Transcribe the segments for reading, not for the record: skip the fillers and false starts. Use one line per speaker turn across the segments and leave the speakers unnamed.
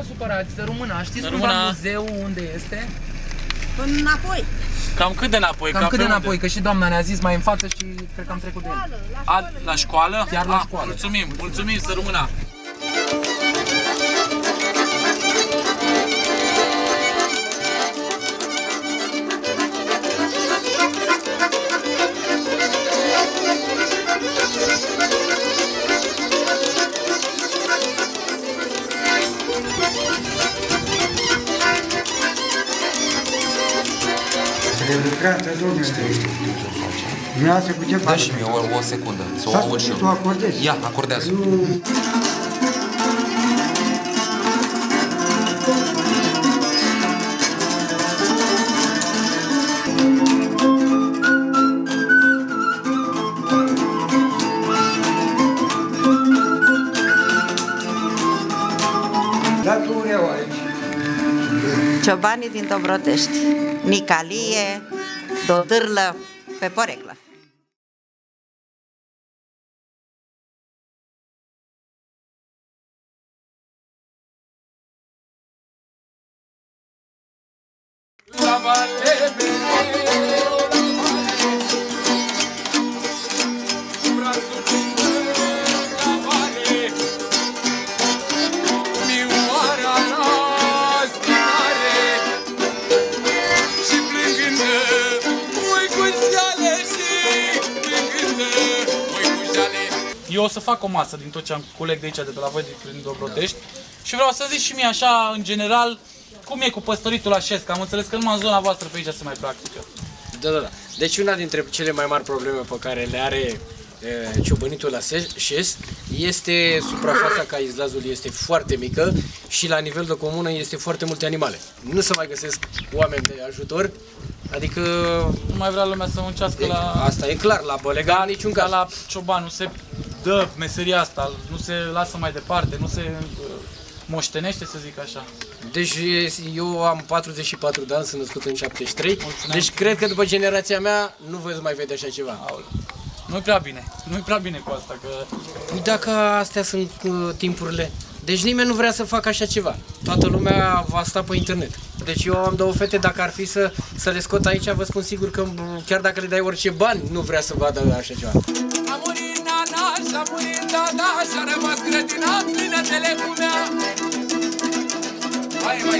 vă supărați, să rămână. Știți
Sărămâna.
cumva muzeul unde este?
Înapoi.
Cam cât de înapoi?
Cam cât de înapoi, că și doamna ne-a zis mai în față și cred că am trecut de el.
La școală?
Chiar la școală.
Mulțumim, să rămână.
Lucrată, domnule. Dumneavoastră cu ce
Da
faci?
și mie o secundă, să o
Stați
aud și
puțin, tu
eu.
acordezi.
Ia, acordează.
Da, tu eu aici.
Ciobanii din Dobrotești. Nicalie, Dodârlă, pe poreclă.
Eu o să fac o masă din tot ce am coleg de aici, de pe la voi, din Dobrotești. Și vreau să zic și mie așa, în general, cum e cu păstoritul la șes, că am înțeles că numai în zona voastră pe aici se mai practică.
Da. Deci una dintre cele mai mari probleme pe care le are ciobănitul la șes este suprafața ca izlazul este foarte mică și la nivel de comună este foarte multe animale. Nu se mai găsesc oameni de ajutor, adică
Nu mai vrea lumea să muncească la...
asta e clar, la bălegar în niciun
Ca
caz.
la cioban, nu se dă meseria asta, nu se lasă mai departe, nu se moștenește, să zic așa.
Deci eu am 44 de ani, sunt născut în 73,
Mulțumesc.
deci cred că după generația mea nu veți mai vedea așa ceva.
Aoleu. Nu-i prea bine, nu-i prea bine cu asta, că...
Păi dacă astea sunt timpurile, deci nimeni nu vrea să facă așa ceva. Toată lumea va sta pe internet. Deci eu am două fete, dacă ar fi să le scot aici, vă spun sigur că chiar dacă le dai orice bani, nu vrea să vadă așa ceva.
A murit nana și-a murit tata și-a rămas grădina plină de legumea. Mai spune.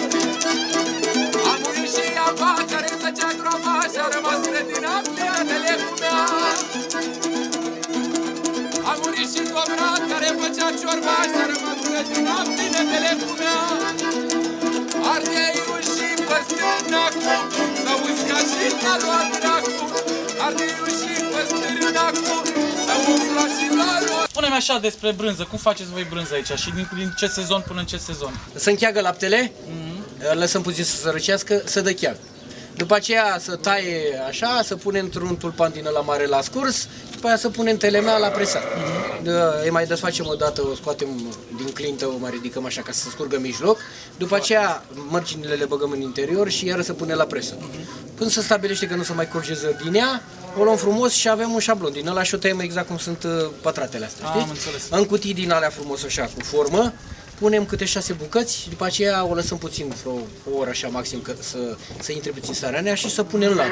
A murit și apa care făcea groapa și-a rămas grădina plină de legumea. A murit și comrat care făcea ciorba și-a rămas grădina plină de legumea. Ardeiul și păstârnacul s-au uscat și l-a luat dracul. Ardeiul și păstârnacul s-au umflat și l-a luat.
Spune-mi așa despre brânză, cum faceți voi brânză aici și din ce sezon până în ce sezon?
Să încheagă laptele, lăsăm puțin să se răcească, să dă cheag. După aceea să taie așa, să pune într-un tulpan din ăla mare la scurs, după aia să punem telemea la presat. Îi mai desfacem o dată, o scoatem din clintă, o mai ridicăm așa ca să scurgă în mijloc. După aceea mărginile le băgăm în interior și iară să pune la presă. Când se stabilește că nu se mai curge zăr din ea, o luăm frumos și avem un șablon din ăla și o tăiem exact cum sunt pătratele astea, știți?
Am înțeles.
În cutii din alea frumos așa, cu formă, punem câte 6 bucăți, după aceea o lăsăm puțin, vreo o oră așa maxim, să intre puțin sarea în ea și să punem în ladă,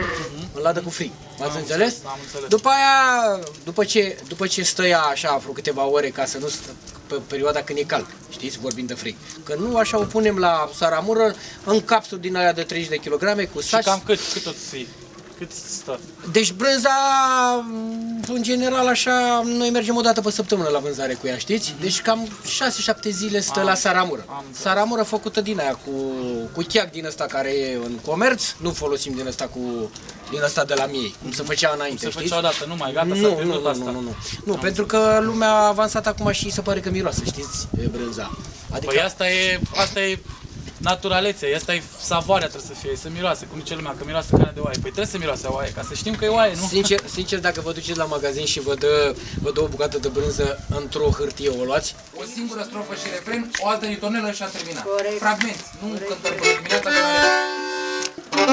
în ladă cu frig. M-ați înțeles?
Am înțeles.
După aia, după ce stă ea așa vreo câteva ore, ca să nu stă pe perioada când e cald, știți, vorbind de frig. Că nu așa o punem la saramură în capsule din alea de 30 de kilograme cu
Și
saci.
cam cât o să iei? Cât stă?
Deci brânza, în general, așa, noi mergem o dată pe săptămână la vânzare cu ea, știți? Deci cam 6-7 zile stă la saramură. Saramură făcută din aia, cu cheag din ăsta care e în comerț, nu folosim din ăsta de la miei, cum se făcea înainte,
Se
știți?
făcea odată, nu mai, gata, s-a
Nu,
pierdut asta.
nu, pentru că lumea a avansat acum și se pare că miroase, știți, brânza. Adică
Păi asta e naturalețe, asta e savoarea trebuie să fie, să miroase, cum zice lumea, că miroase carne de oaie. Păi trebuie să miroase a oaie, ca să știm că e oaie, nu?
Sincer, dacă vă duceți la magazin și vă dă o bucată de brânză într-o hârtie, o luați?
O singură strofă și refren, o altă ritornelă și a terminat. Fragment, nu cântăm până dimineața, că are...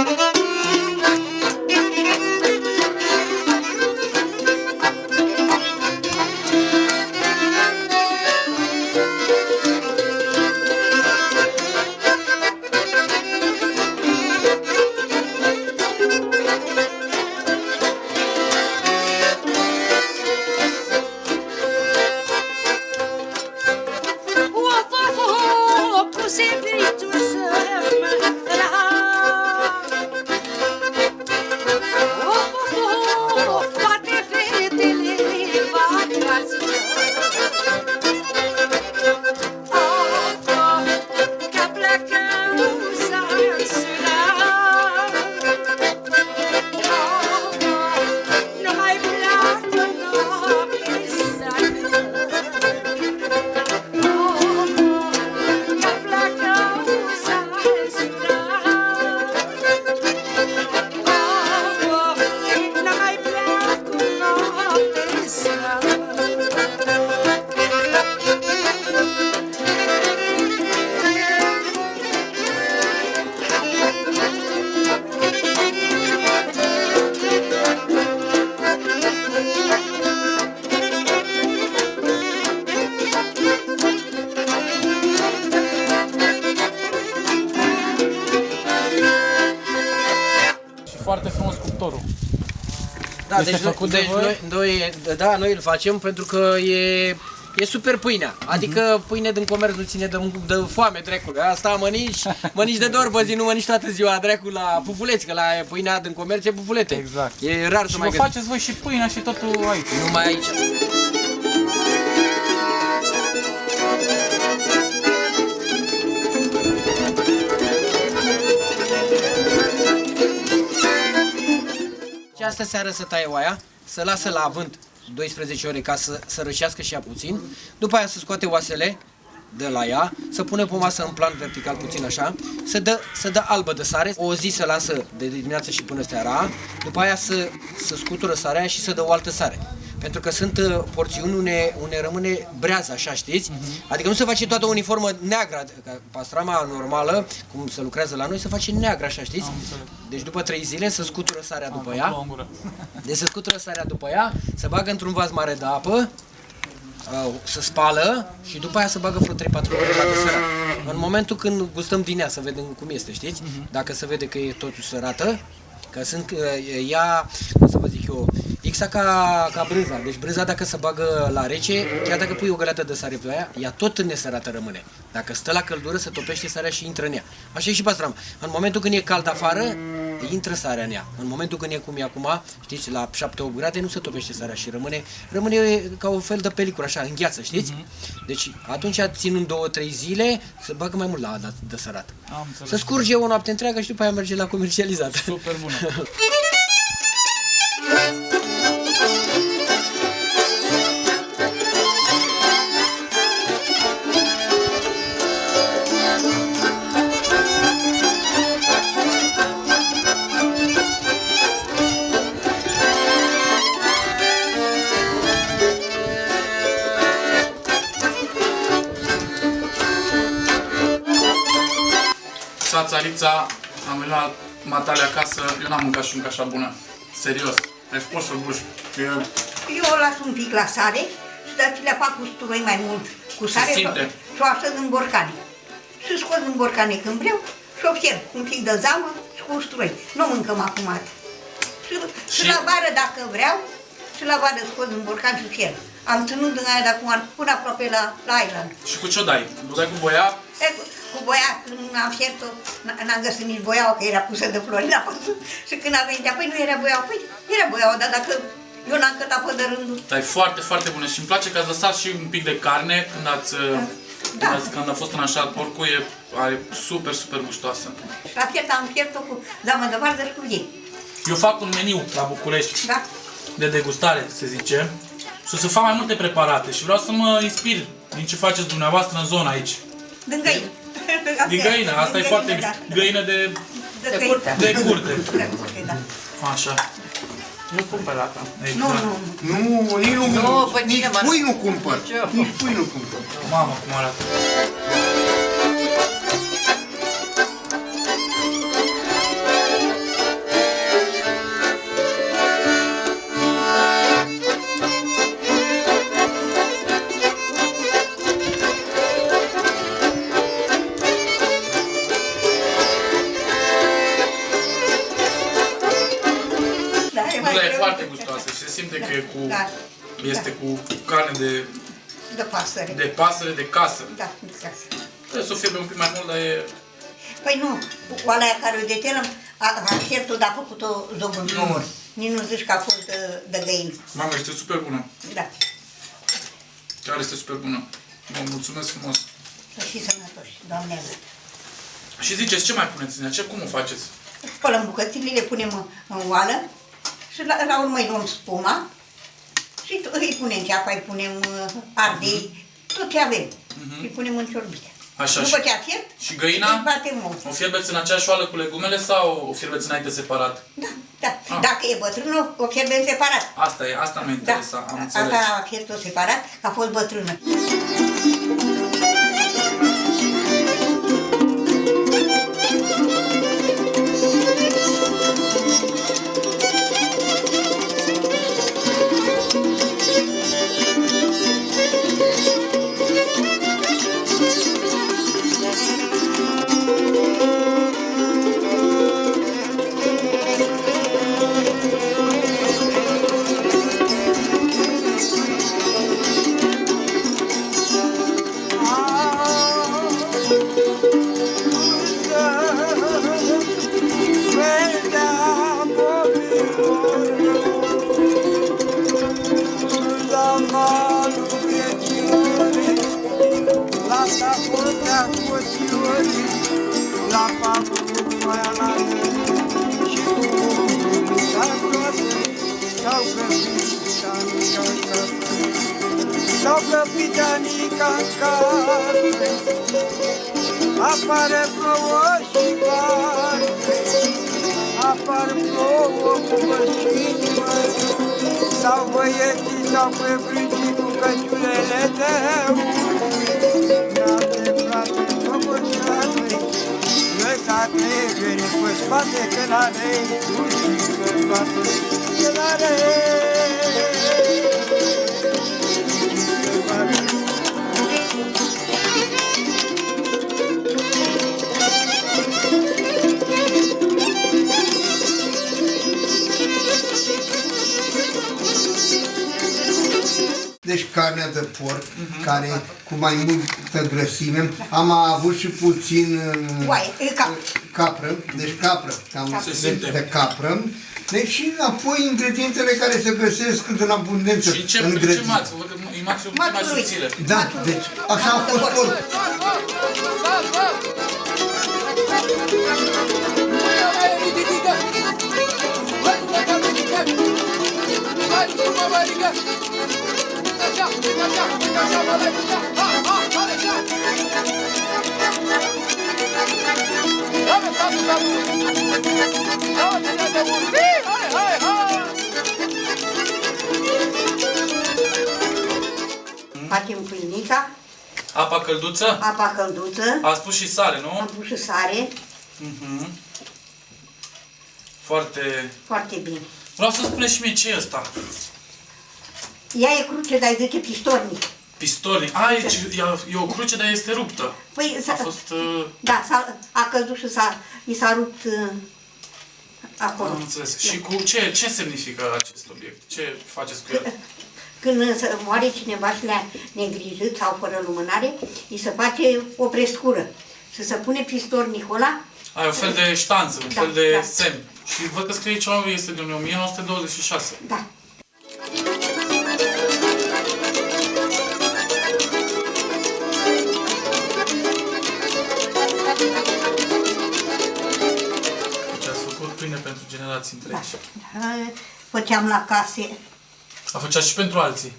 foarte frumos cuptorul.
Da,
Este făcut de voi?
noi îl facem pentru că e super pâinea. Adică pâine din comerț nu ține de foame, drecule. Asta mănânci de dor, zi, nu mănânci toată ziua, drecul, la pufuleți, că la pâinea din comerț e pufulete.
Exact.
E rar să
Și
mai
vă faceți voi și pâinea și totul aici.
numai aici. Și astă seară să taie oaia, să lasă la avânt 12 ore ca să răcească și ea puțin, după aia să scoate oasele de la ea, să pune pe masă în plan vertical puțin așa, să dă albă de sare, o zi să lasă de dimineață și până seara, după aia să scutură sarea și să dă o altă sare. Pentru că sunt porțiuni unde rămâne brează, așa, știți? Adică nu se face toată o uniformă neagră, ca pastrama normală, cum se lucrează la noi, se face neagră, așa, știți? Deci după 3 zile se scutură sarea după ea. Deci se scutură sarea după ea, se bagă într-un vas mare de apă, se spală și după aia se bagă vreo 3-4 ore la desărat. În momentul când gustăm din ea, să vedem cum este, știți? Dacă se vede că e totul sărată, că sunt ea, cum să vă zic eu, exact ca brânza. Deci brânza dacă se bagă la rece, chiar dacă pui o găleată de sare pe ea tot nesărată rămâne. Dacă stă la căldură, se topește sarea și intră în ea. Așa e și pastrama. În momentul când e cald afară, intră sarea în ea. În momentul când e cum e acum, știți, la 7-8 grade, nu se topește sarea și rămâne ca un fel de peliculă, așa, îngheață, știți? Deci atunci, ținând 2-3 zile, se bagă mai mult la de sărat. Se scurge o noapte întreagă și după aia merge la comercializat.
Super bună.
Țarița, am venit la matale acasă, eu n-am mâncat și încă așa bună. Serios. Deci poți să buși.
Eu o las un pic la sare și dacă le fac usturoi mai mult cu sare și o așez în borcane. Și scot în borcane când vreau și o fierb cu un pic de zamă și cu usturoi. Nu mâncăm acum. Și la vară dacă vreau, și la vară scot în borcan și fierb. Am ținut din aia de acum până aproape la Island.
Și cu ce o dai? O dai cu boia?
Cu boia, când am fiert-o, n-am găsit nici boiaua, că era pusă de Florina. Și când a venit, apoi nu era boiaua. Păi, era boiaua, dar dacă eu n-am cătat pe de rândul.
Dar e foarte, foarte bună și îmi place că ați lăsat și un pic de carne când a fost în așa porcul, are super, super gustoasă.
Și la fiert am fiert-o cu zamă de varză și cu ghei.
Eu fac un meniu la București de degustare, se zice, și o să fac mai multe preparate și vreau să mă inspir din ce faceți dumneavoastră în zona aici.
Din găină.
Din găină, asta e foarte mișto. Găină de curte. De curte, da. Așa. Nu cumpăr asta.
Nu, nici pui nu cumpăr. Nici pui nu cumpăr.
Mamă, cum arată. Simte că e este cu carne de pasăre de casă.
Da, de casă.
Trebuie să o fierbe un pic mai mult, dar e...
Păi nu, oala care o deterăm, fiertul, dar a făcut-o zobând 9 ori. Nici nu zici că a fost de găină.
Mamă, este super bună.
Da.
Chiar este super bună. Vă mulțumesc frumos.
Să fii sănătoși, Doamne.
Și ziceți, ce mai puneți în ea? Cum o faceți?
Spălăm bucățile, le punem în oală și la urmă îi luăm spuma și îi punem ceapa, îi punem ardei, tot ce avem. Îi punem în ciorbite.
Așa,
după ce a fiert,
și găina o fierbeți în aceeași oală cu legumele sau o fierbeți înainte separat?
Da, da. Dacă e bătrână, o fierbem separat.
Asta mă interesa, am înțeles.
Asta a fiert-o separat, că a fost bătrână.
la papul mai alală și cu luminița groasă s-au grăbit Anica în casă. S-au grăbit Anica în casă, apare plouă și bate, apar plouă cu bășini mări, sau băieții sau pe brâncii cu căciulele de uri. Frate, frate, mămășoare, lăsate vere pe spate, că n-are duși pe toate, că n-are.
Deci carnea de porc, care cu mai multă grăsime. Am avut și puțin capră, deci capră, de capră. Deci și apoi ingredientele care se găsesc în abundență în grădină.
Și mațul, văd că e mațul mai subțire.
Da, deci așa a fost porc.
Facem pâinica.
Apa călduță?
Apa călduță.
Ați pus și sare, nu?
Am pus și sare.
Foarte...
Foarte bine.
Vreau să spune și mie ce e ăsta.
Ea e cruce, dar îi zice pistornic.
Pistornic. E o cruce, dar este ruptă.
Păi,
A fost...
da, a căzut și i s-a rupt acolo.
Am înțeles. Și cu ce semnifică acest obiect? Ce faceți cu el?
Când moare cineva și le-a neglijit sau fără lumânare, îi se face o prescură. Și se pune pistornicul ăla.
Ai un fel de ștanță, un fel de semn. Și văd că scrie aici, este din 1926.
Da.
Deci ați făcut pâine pentru generații întregi.
Da. Făceam la case.
A făcea și pentru alții.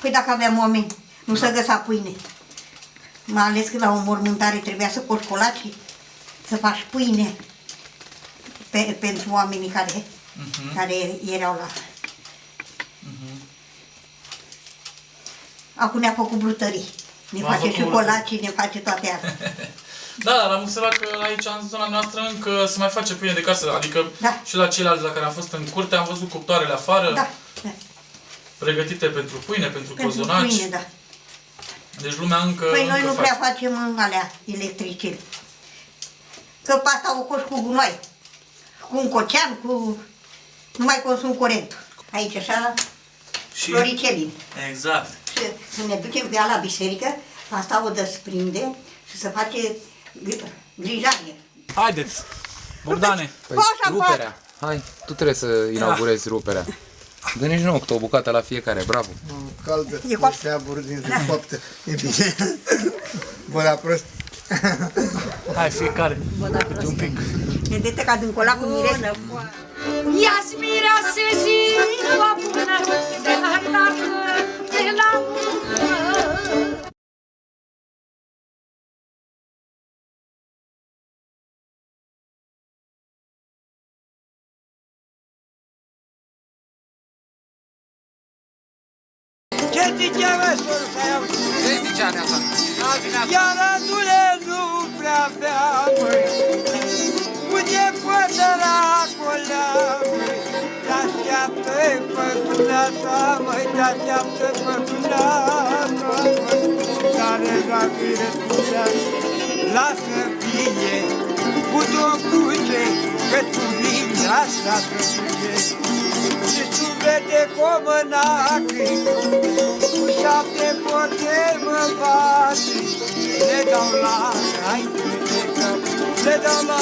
Păi dacă aveam oameni, nu se găsa pâine. Mai ales că la o mormântare trebuia să coși colacii, să faci pâine pentru oamenii care erau la... Acum ne-a făcut brutării. Ne face și colacii, ne face toate astea.
Da, dar am observat că aici, în zona noastră, încă se mai face pâine de casă. Adică și la ceilalți la care am fost în curte, am văzut cuptoarele afară.
Da.
Pregătite pentru pâine, pentru cozonaci.
Pâine, da.
Deci lumea încă
Păi noi nu
face.
prea facem alea electrice. Că pe asta o coși cu gunoi. Cu un cocean, cu... Nu mai consum curentul. Aici așa, floricelini.
Exact.
Și când ne ducem pe ea la biserică, asta o desprinde și se face grijanie.
Haideți! Bogdane!
Păi, ruperea. Hai, tu trebuie să inaugurezi ruperea. Dă-ne și nouă câte o bucată la fiecare, bravo.
Caldă, cu steaburi din coaptă. E bine. Bă, la prost.
Hai, fiecare. Câte un pic.
Vedeți ca din cola cu miresă.
Ia-ți mireasă ziua bună, de la tată, de la muncă.
Ce zicea mesor să iau?
Ce zicea neata?
Iar adule nu prea avea, măi. Unde pătăra acolea, măi. Te-așteaptă pătuleata, măi. Te-așteaptă pătuleata, măi. Care dacă răspundea, lasă fie, cu două cruce, că tu vii așa să fie. Și tu vede comănacii, cu 7 porteri mă bate, le dau la, hai, le dau la.